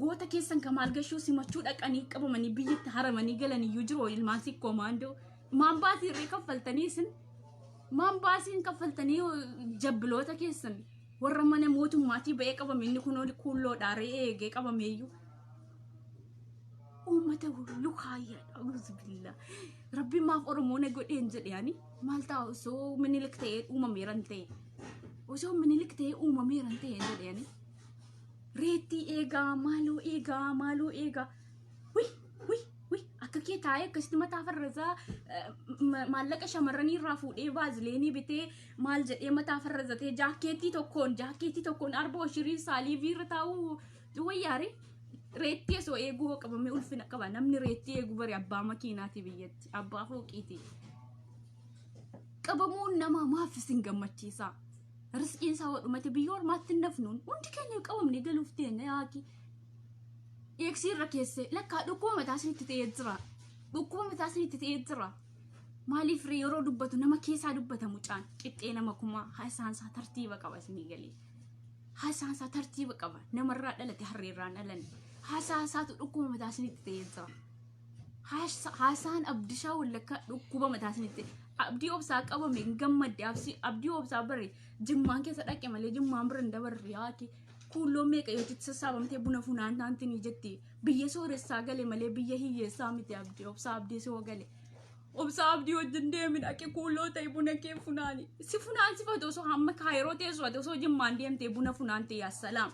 goota keessan kamaal gashuu simachuu dhaqanii qabamanii biyyatti haramanii galaniyyuu jiru ilmaan sikkoo maandoo maan baasii irree kaffaltanii isin maan baasiin kaffaltanii jabbiloota keessan warra mana mootummaatii ba'ee qabame inni kunoo kuulloodhaa re'ee eegee qabameeyyuu uummata hullu kaayyaadha uzubillah rabbi maaf Oromoo na godheen jedhani maal ta'a osoo minilik ta'ee uumameeran ta'e osoo minilik ta'ee uumameeran ta'e jedhani reetti eegaa maaloo eegaa wi akka kee taa'ee akkasitti mataa farrazaa maallaqa shamarranii irraa fuudhee baazileenii bitee maal jedhee mataa farrazatee jaakeetii tokkoon arboo shirii saaliivii irra taa'uu wayyaare reetti osoo eeguu qabame ulfina qaba namni reetti eeguu bari abbaa makiinaati biyyatti abbaa fooqiiti qabamuun nama maaf isin gammachiisa riskiin isaa wadhumate biyya ormaatti nafnuun hundi keenya qabamne galuuf teenya yaaki eegsirra keesse lakkaa dhukkuba mataa isinitti ta'ee jira maaliif yeroo dubbatu nama keessaa dubbata mucaan qixxee nama kumaa haasaansaa tartiiba qaba isinii galee haasaansaa tartiiba qaba namarraa dhalate harreerraan dhalani haasaansaatu dhukkuba mataa isinitti ta'ee jira haasaan Abdishaa Wallaggaa dhukkuba mataa isinitti abdii obsaa qabame hin gammadde abdii obsaa bare jimmaan keessa dhaqe malee jimmaan bira hin dabarre yaaki kuulloo meeqa yoo itti sassaabamtee buna funaan taantinii jetti biyya sooressaa gale malee biyya hiyyeessaa miti abdii obsaa abdii soo gale obsaa abdii wajjin deemi dhaqe kuulloo ta'e buna kee funaani si funaan sifatu osoo hamma kaayiroo teessu ati osoo jimmaan deemtee buna funaan ta'e assalaam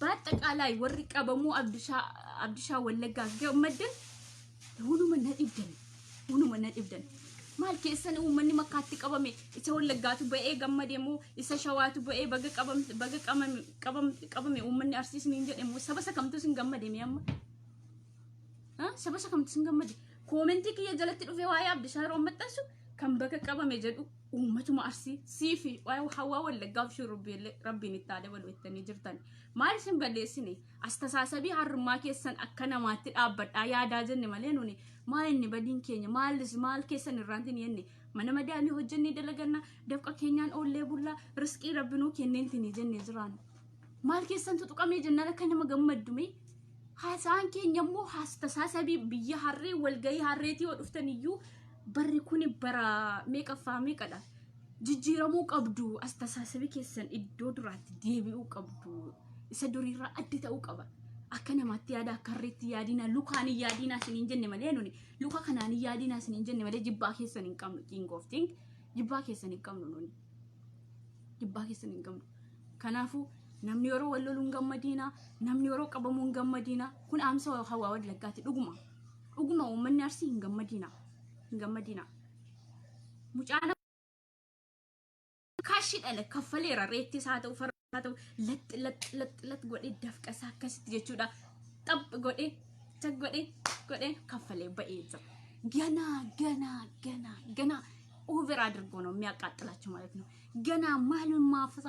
በአጠቃላይ ወሪ ቀበሙ አብድሻ ወለጋ ገመደን ሁሉ መነት ይብደን ማል ከሰን ኡመኒ መካቲ ቀበሜ ኢሰ ወለጋቱ በኤ ገመደሙ ኢሰ ሸዋቱ በኤ ቀበሜ ኡመኒ አርሲስ ንንጀ ደሙ ሰበሰ ከምቱ ሲንገመደ ሚያማ ሰበሰ ከምቱ ሲንገመደ ኮሜንቲ ከየ ጀለቲ ዱፌ ዋያ አብድሻ ሮመጣሱ ከም በገ ቀበሜ ጀዱ ኡመቱ ማርሲ ሲፊ ዋይ ሐዋ ወለጋፍ ሽሩብ ረቢን ይታደበል ወተኒ ጅርተን ማልሽን በለስኒ አስተሳሰቢ ሀርማ ከሰን አከናማት ዳበዳ ያዳ ጀን ማለኑኒ ማልኒ በዲን ኬኛ ማል ከሰን ራንቲን የኒ መነመዳኒ ሆጀኒ ደለገና ደብቀ ኬኛን ኦሌ ቡላ ርስቂ ረብኑ ከነንቲኒ ጀን ይዝራን ማል ከሰን ተጡቀሜ ጀነለ ከነመ ገመዱሜ ሀሳን ኬኛሞ አስተሳሰቢ ብየ ሀሬ ወልገይ ሀሬቲ ወድፍተንዩ በሪ ኩኒ በራ ሜቀፋ ሜቀዳ ጅጅረሙ ቀብዱ አስተሳሰቢ ከሰን ኢዶ ድራት ዲቢኡ ቀብዱ ኢሰዱሪራ አድተው ቀባ አከነማት ያዳ ከሬት ያዲና ሉካን ያዲና ስኒን ጀነ ማለኑኒ ሉካ ከናን ያዲና ስኒን ጀነ ማለ ጅባ ከሰን እንቀም ኪንግ ኦፍ ቲንግ ጅባ ከሰን እንቀም ነው ጅባ ከሰን እንቀም ከናፉ namni yeroo walloluun gammadiina namni yeroo qabamuun gammadiina kun amsa hawaa wallaggaati dhuguma uummanni arsii hin gammadiina mucaana kashi dhale kaffaleera reetti isaa ta'u farraa ta'u lat godhe dafqasa akkasitti jechuudha xab godhe kaffalee ba'ee jira ገና ኦቨር አድርጎ ነው የሚያቃጥላቸው ማለት ነው ገና ማሉን ማፍሳ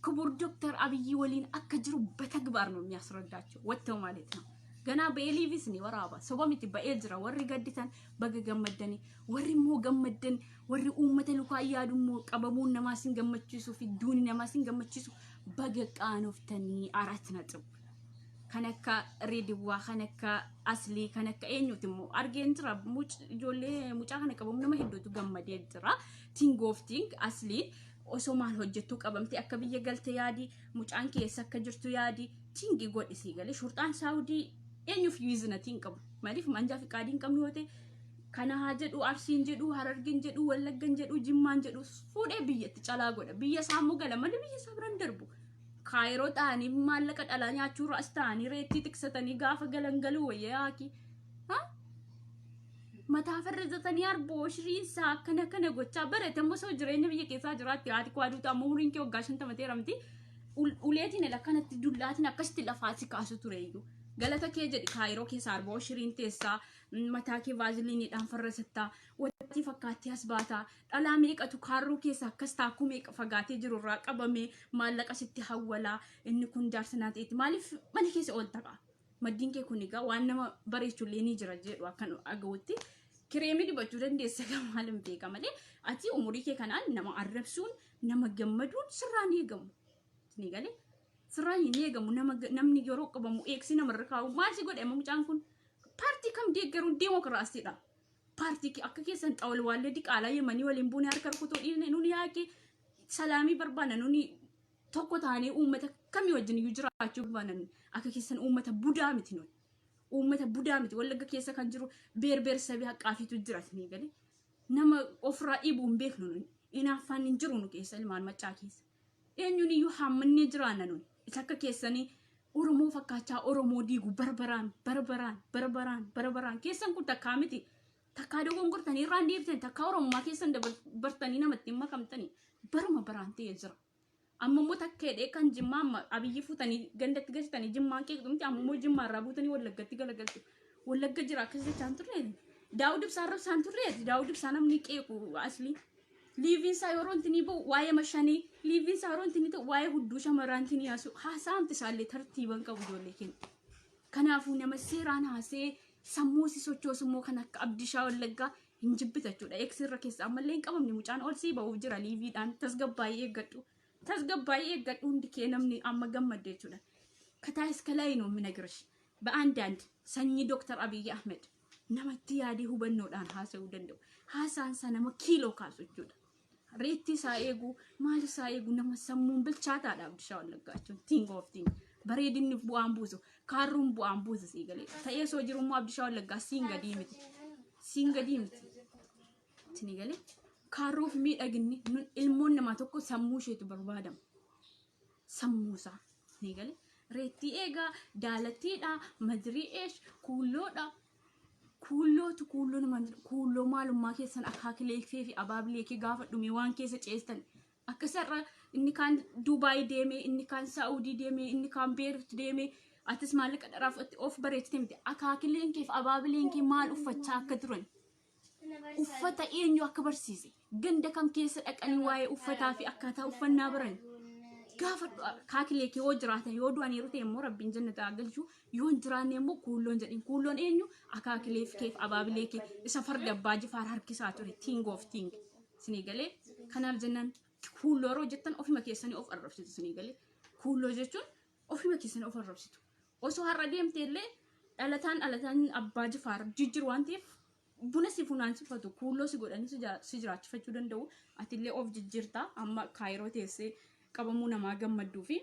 ክቡር ዶክተር አብይ ወሊን አከጅሩ በተግባር ነው የሚያስረዳቸው ወጥተው ማለት ነው ገና በኤሊቪስ ነው ወራባ ሰቦሚት በኤጅራ ወሪ ገድተን በገገመደኒ ወሪ ሞ ገመደን ወሪ ኡመተ ሉካ ያዱሞ ቀበሙን ነማሲን ገመችሱ ፊዱን ነማሲን ገመችሱ በገቃኖፍተኒ አራት ነጥብ ከነካ ሬዲዋ ከነካ አስሊ ከነካ ኤኙትሞ አርጌንትራ ሙጭ ጆሌ ሙጫ ከነካ በሙነ መሄዶቱ ገመደድራ ቲንግ ኦፍ ቲንግ አስሊ ኦሶማን ሆጀቱ ቀበምቲ አከብየ ገልተ ያዲ ሙጫን ከየሰ ከጅርቱ ያዲ ቲንግ ጎዲሲ ገለ ሹርጣን ሳውዲ ኤኙ ፊዩዝነ ቲንቀም ማሊፍ ማንጃ ፍቃዲን ቀም ይወቴ ከና ሀጀዱ አርሲን ጀዱ ሀረርግን ጀዱ ወለገን ጀዱ ጅማን ጀዱ ፉዴ ብየት ጫላ ጎደ ብየ ሳሙ ገለ ማለ ብየ ሰብረን ደርቡ ካይሮ ጣኒ ማለቀ ጣላኛቹ ራስታኒ ሬቲ ትክሰተኒ ጋፈ ገለንገሉ ወያኪ mataa farratanii arboo shiriinsaa kana gochaa baratammoo soo jireenya biyya keessaa jiraatti haati kwaaduutu amma umriin kee waggaa 50 teeramti uleetiin lakkanatti dullaatiin akkasitti lafaatti kaasu tureeyyu galata kee jedhi kaayiroo keessa arboo shiriin teessaa mataa kee vaaziliiniidhaan farrasattaa watti fakkaatti as baataa dhalaa meeqatu kaarruu keessa akkas taakuu meeqa fagaatee jiru irraa qabamee maallaqa sitti hawwalaa inni kun jaarsanaa ta'eeti maaliif mana keessa ooltaqa maddiin kee kun egaa waan nama bareechullee ni jira jedhu akkan agawutti kireemi dibachuu dandeessa gamaalin beeka malee ati umurii kee kanaan nama arrabsuun nama gammaduun sirraan eegamu ni galee sirraan hin eegamu namni yeroo qabamu eeksi nama irra kaa'u maal si godhe mucaan kun paartii kam deeggaruun deemokiraasiidha paartii akka keessan xawal waallee diqaalaa yemanii waliin buunee harka rukutoo dhiirne nuni yaaqee salaamii barbaana nuni tokko taanee uummata kamii wajjin iyyuu jiraachuu baanan akka keessan uummata budaa miti nuni uummata budaa miti wallagga keessa kan jiru beer sabii haqqaafitu jiraat ni galee nama ofirraa dhiibuu hin beeknu nuni inaaffaan hin jiru nu keessa ilmaan maccaa keessa eenyuun iyyuu hammannee jiraanna nuni isa akka keessanii oromoo fakkaachaa oromoo diigu barbaraan keessan kun takkaa miti takkaa dogongortanii irraan deebitanii takkaa oromummaa keessan dabartanii namatti hin makamtanii baruma baraan ta'ee jira ammoo takka hidhee kan jimmaa abiyyi futanii gandatti gashtanii jimmaan keeqxumti ammoo jimmaa irraa buutanii wallaggatti galagaltu wallagga jira akkasii jechaan turreeti daawud ibsaa rabsaan turreeti daawud ibsaa namni qeequ asli liiviin isaa yeroo intini ba'u waa'ee mashanii liiviin isaa yeroo intini ta'u waa'ee hudduu shamaraantinii yaasu haasaamti isaallee tartiiban qabu ijoollee keenya kanaafuu nama seeraan haasee sammuu si sochoosummoo kan akka abdishaa wallaggaa hin jibbitachuudha eeksirra keessa ammallee hin qabamne mucaan ol sii ba'uuf jira liiviidhaan tasgabbaayee eeggadhu hundi kee namni amma gammadde jechuudha kataa iskalaayi ነው የምነግርሽ በአንዳንድ ሰኚ ዶክተር አብይ አህመድ namatti yaadee hubannoodhaan haasa'uu danda'u haasaan sana nama kiiloo kaasu jechuudha reetti isaa eegu maal isaa eegu nama sammuun bilchaataadha abdishaa wallaggaa jechuun ting of ting bareedinni bu'aan buusu kaarruun bu'aan buusu sii galee ta'ee soo jirummoo abdishaa wallaggaa siin gadii miti tini galee kaarruuf miidhaginni ilmoon nama tokko sammuu isheetu barbaadama sammuusaa ni galee reetti eega daalattiidha madri'eesh kuulloodha kuulloo naman kuulloo maalummaa keessan akaakilee fi abaabilee kee gaafa dhume waan keessa ceestan akkasarra inni kaan Dubaay deeme inni kaan Saa'udii deeme inni kaan Beerut deeme atis maallaqa dharaaf of bareechite miti akaakileen kee fi abaabileen kee maal uffachaa akka turan uffata eenyu akka barsiise ganda kam keessa dhaqanii waa'ee uffataa fi akkaataa uffannaa baran gaafa akaakilee kee yoo jiraatan yoo du'an yeroo ta'e immoo rabbiin jannata galchu yoo hin jiraanne immoo kuulloon jedhin kuulloon eenyu akaakilee kee fi abaabilee kee isa farda abbaa jifaar harkisaa ture ting of ting sinii galee kanaaf jennaan kuulloo yeroo jettan ofima keessanii of arrabsitu sinii galee kuulloo jechuun ofima keessanii of arrabsitu osoo har'a deemte illee dhalataan abbaa jifaar jijjiru waan ta'eef buna si funaansifatu kuulloo si godhanii si jiraachifachuu danda'u atillee of jijjiirta amma kaayiroo teessee qabamuu namaa gammadduu fi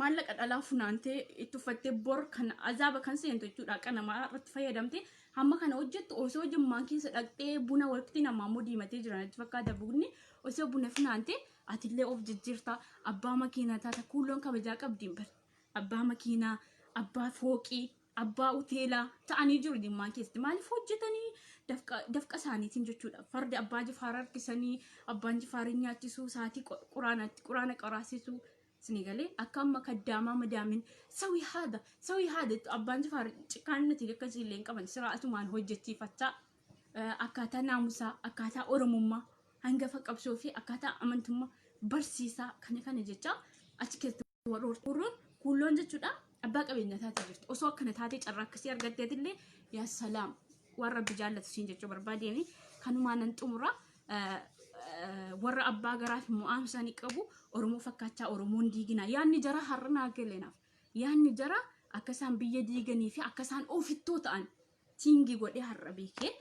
maallaqa dhalaa funaantee itti uffattee bor kan azaaba kan seentu jechuudha akka namaa irratti fayyadamte hamma kana hojjettu osoo jimmaan keessa dhaqxee buna waqtii namaa immoo diimatee jiran itti fakkaata bunni osoo buna funaantee atillee of jijjiirta abbaa makiinaa taata kuulloon kabajaa qabdiin bar abbaa makiinaa abbaa fooqii abbaa hoteelaa ta'anii jiru jimmaan keessatti maaliif hojjetanii dafqa isaaniitiin jechuudha farda abbaa jifaar harkisanii abbaan jifaarii nyaachisuu saatii quraana qaraasisuu sinii galee akka amma kaddaamaa madaamin sawii haada abbaan jifaar cikaan nuti akkasii illee qaban siraatumaan hojjechiifachaa akkaataa naamusaa akkaataa oromummaa hangafa qabsoo fi akkaataa amantummaa barsiisaa kana jecha achi keessatti warroon kuulloon jechuudha abbaa qabeenyaa taatee jirti osoo akkana taatee carraa akkasii argatteetillee yaa salaam waan rabbi jaallatu siin jechuu barbaadeeni kanumaan nan xumura warra abbaa garaa fi mu'aamsanii qabu oromoo fakkaachaa oromoon diigina yaanni jara har'a naagalenaaf yaanni jara akka isaan biyya diiganii fi akka isaan ofittoo ta'an tiingii godhee har'a beekee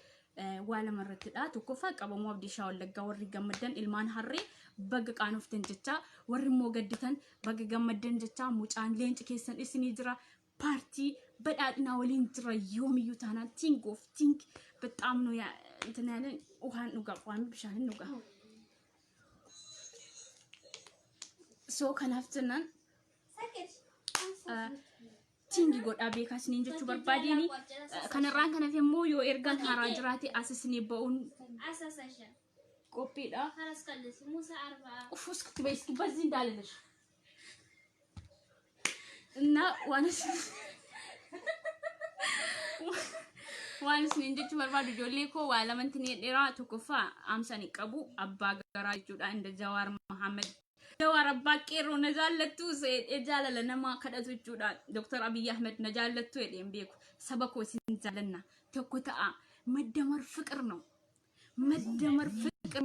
waa lamarrattidha tokkoffaa qabamuu abdiishaa wallaggaa warri gammaddan ilmaan harree baga qaanoftan jecha warri immoo gadditan baga gammaddan jecha mucaan leenci keessan isinii jira paartii badhaadhinaa waliin jira yoomiyyuu taanaan tiing of tiing በጣም ነው እንትን ያለን ውሃን ኑጋ ቋሚ ብሻህን ኑጋ ሶ ከናፍተናን tiingi godhaa beekaa isiniin jechuu barbaadeen kanarraan kanaaf immoo yoo ergaan haaraa jiraate as isinii ba'uun qophiidha. Ufus beeski bazzi እንዳለሽ እና waan isiniin jechuu barbaadu ijoollee koo waa lamantiin dheeraa tokkoffaa amsanii qabu abbaa garaa jechuudha inda Jawaar Mohammed Jawaar abbaa qeerroo na jaallattu jaalala nama kadhatu jechuudha Dr. Abiy Ahmed na jaallattu jedheen beeku saba koo isin jaalanna tokko ta'a መደመር ፍቅር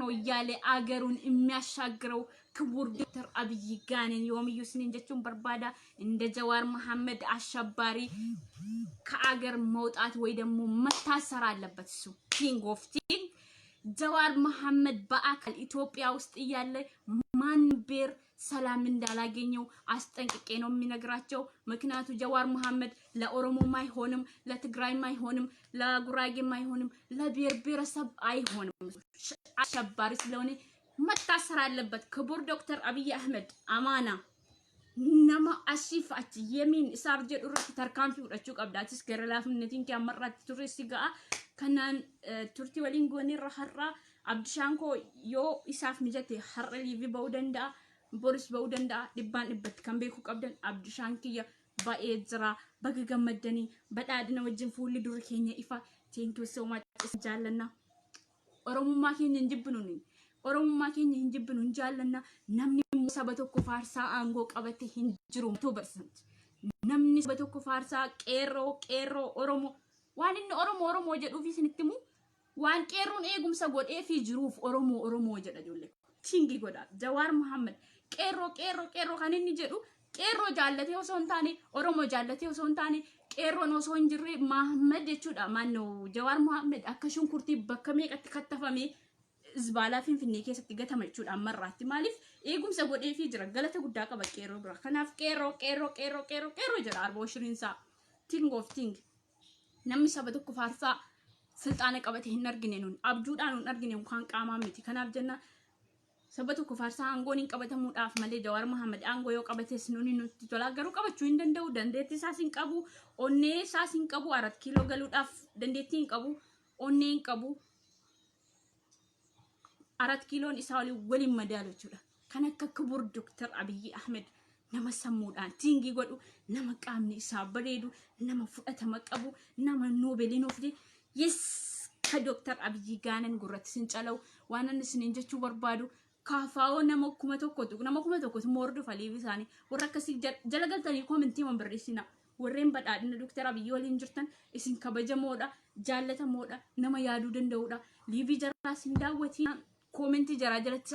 ነው እያለ አገሩን የሚያሻግረው ክቡር ዶክተር አብይ ጋኔን ዮሚዩ ስኒን ጀቹን በርባዳ እንደ ጀዋር መሐመድ አሸባሪ ከአገር መውጣት ወይ ደግሞ መታሰር አለበት እሱ ኪንግ ኦፍ ቲንግ ጀዋር መሐመድ በአካል ኢትዮጵያ ውስጥ እያለ ማን ቤር ሰላም እንዳላገኘው አስጠንቅቄ ነው የሚነግራቸው ምክንያቱ ጀዋር መሐመድ ለኦሮሞም አይሆንም ለትግራይም አይሆንም ለጉራጌም አይሆንም ለብሔር ብሔረሰብ አይሆንም አሸባሪ ስለሆነ መታሰር አለበት ክቡር ዶክተር አብይ አህመድ አማና ነማ አሲፋች የሚን ሳርጀ ዱረት ተርካንፊ ወዳቹ ቀብዳትስ ገረላፍነቲን ያመራት ቱሪስቲጋ ከናን ቱርቲ ወሊን ጎኒ ረሐራ አብድሻንኮ ዮ ኢሳፍ ንጀቴ ሐረ ሊቪ በውደንዳ ቦሪስ በውደንዳ ዲባን በት ከምቤኩ ቀብደን አብድሻንኪያ ባኤዝራ በገገመደኒ በዳድነ ወጅን ፉል ዱር ኬኛ ኢፋ ቴንኪው ሶ ማች ጃለና ኦሮሞማ ኬኛ እንጅብኑኒ ኦሮሞማ ኬኛ እንጅብኑ እንጃለና namni saba tokko faarsaa aangoo qabate hin jiru 100% namni saba tokko faarsaa qeerroo oromo waan inni oromo jedhuuf isinitti mu waan qeerroon eegumsa godhee fi jiruuf oromo jedha jolle tingi godha Jawaar Mohammed qeerroo kan inni jedhu qeerroo jaallatee osoo hin taane oromo jaallatee osoo hin taane qeerroon osoo hin jirre Mohammed jechuudha maannoo Jawaar Mohammed akka shunkurtii bakka meeqatti kattafame zbaalaa finfinnee keessatti gatama jechuudha ammarraatti maaliif eegumsa godhee fi jira galata guddaa qaba qeerroo bira kanaaf qeerroo jedha arboo shiriinsaa ting of ting namni saba tokko faarsaa silxaana qabate hin argine nun abjuudhaan hin argine kan qaamaa miti kanaaf jenna sabatu ko farsa aangoon hin qabatamuudhaaf malee Jawaar Mohammed aangoo yoo qabates nuni nutti tola garuu qabachuu hin danda'u dandeettii isaas hin qabu onnee isaas hin qabu 4 kiiloo galuudhaaf dandeettii hin qabu onnee hin qabu 4 kiiloon isaa waliin madaalu jechuudha kan akka Kibur Dr. Abiy Ahmed nama sammuudhaan tiingii godhu nama qaamni isaa bareedu nama fudhatama qabu nama Noobeliin ofii yes ka Dr. Abiy gaanan gurratti sin calaw waan inni sin jechuu barbaadu Kafao nama kuma tokkotu mordu faliif isaanii warra akkasii jala galtanii komentii man barreessina warreen badhaadhina Dr. Abiy waliin jirtan isin kabajamoodha jaallatamoodha nama yaaduu danda'uudha liivii jaraa sin daawwatii komentii jaraa jalatti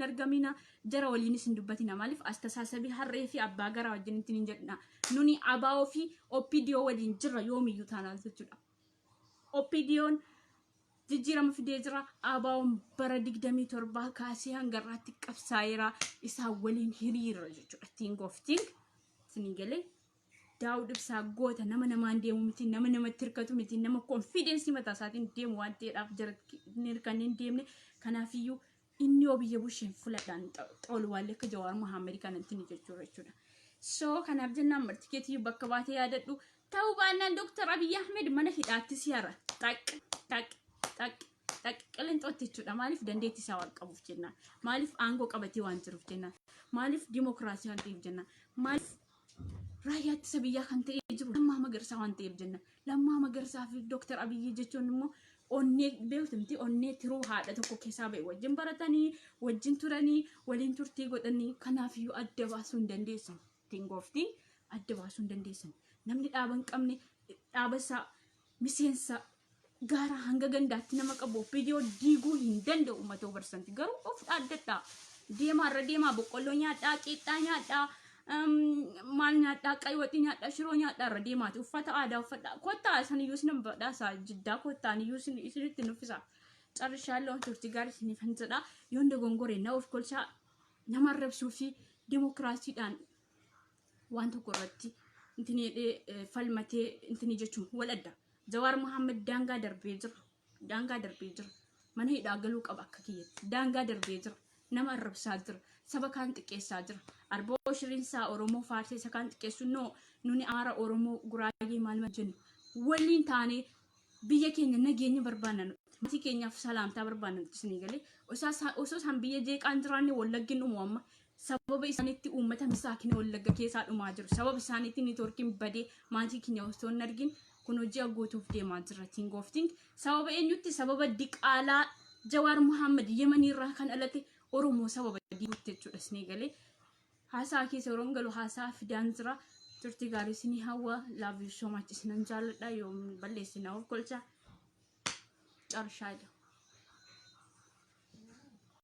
argamina jara waliin isin dubbatina maaliif astасaasabii harree fi abbaa garaa wajjin ittiin jedhna nuni abaa'oo fi OPDO waliin jirra yoomiyyuu taanaan jechuudha OPDO'n jijjiirama fidee jira abaa'oon bara 27 kaasee hanga irraatti qabsaa'eera isaa waliin hiriira jechuudha tingofting sinigalee Daawud Ibsaa goota nama namaan deemu miti nama namatti hirkatu miti nama confidence mataa isaatiin deemu waan ta'eedhaaf jara kanneen deemne kanaafiyyuu inni yoo biyya busheen fuladhaan xolu waan akka Jawaar Mohammed kanatti ni jechuudha so kanaaf jennaan martikeetii bakka baatee yaadadhu ta'uu baannaan Dr. Abiy Ahmed mana hidhaatti siyaara tak qileenxootti jechuudha maaliif dandeettii isaa waan qabuuf jennaan maaliif aangoo qabatee waan jiruuf jennaan maaliif dimokiraasii waan ta'eef jennaan maaliif raayyaa ittisa biyyaa kan ta'ee jiru Lammaa Magarsaa waan ta'eef jennaan Lammaa Magarsaa fi Dr. Abiy jechuun immoo onnee beektumti onnee tiruu haadha tokko keessaa ba'e wajjin baratanii wajjin turanii waliin turtii godhanii kanaafiyyuu adda baasuu hin dandeessan tingoftiin adda baasuu hin dandeessan namni dhaaba hin qabne dhaaba isaa miseensa gara hanga gandaatti nama qabu OPDO diiguu hin danda'u uummata barsanti garuu of dhaaddadha deemaa boqqolloo nyaadhaa qixxaa nyaadhaa maal nyaadhaa qaywaxii nyaadhaa shiroo nyaadhaa irra deemaati uffata aadaa uffadhaa kottaa san iyyuu sin badhaasaa jiddaa kottaan iyyuu isinitti nuffisa carrishaallee turtii gaarii isiniif hin jedhaa yoon dogongoree na of kolchaa nama arrabsuu fi dimokiraasiidhaan waan tokko irratti intini falmatee intini jechuun wal adda Jawaar Mohammed daangaa darbee jira mana hidhaa galuu qaba akka kiyyatti daangaa darbee jira nama arrabsaa jira saba kaan xiqqeessaa jira arboo shiriinsaa Oromoo faarsee isa kaan xiqqeessu nuni Amaara Oromoo Guraagee maal jennu waliin taanee biyya keenya nageenya barbaanna maatii keenyaaf salaamtaa barbaanna isinii galee osoo isaan biyya jeeqaan jiraanne wallaggiin dhumu amma sababa isaaniitti uummata misaakina wallagga keessaa dhumaa jiru sababa isaaniitti niitoorkiin badee maatii keenya osoo hin argin kun hojii aggootuuf deemaa jira tingofting sababa eenyutti sababa diqaalaa Jawaar Mohammed Yemanii irraa kan alate Oromoo sababa diiguutti jechuudha isinii galee haasaa keessa Oromoon galu haasaa fidaan jira turtii gaarii isinii hawwa love you so much isinan jaalladha yoo balleessina of kolcha carshaadha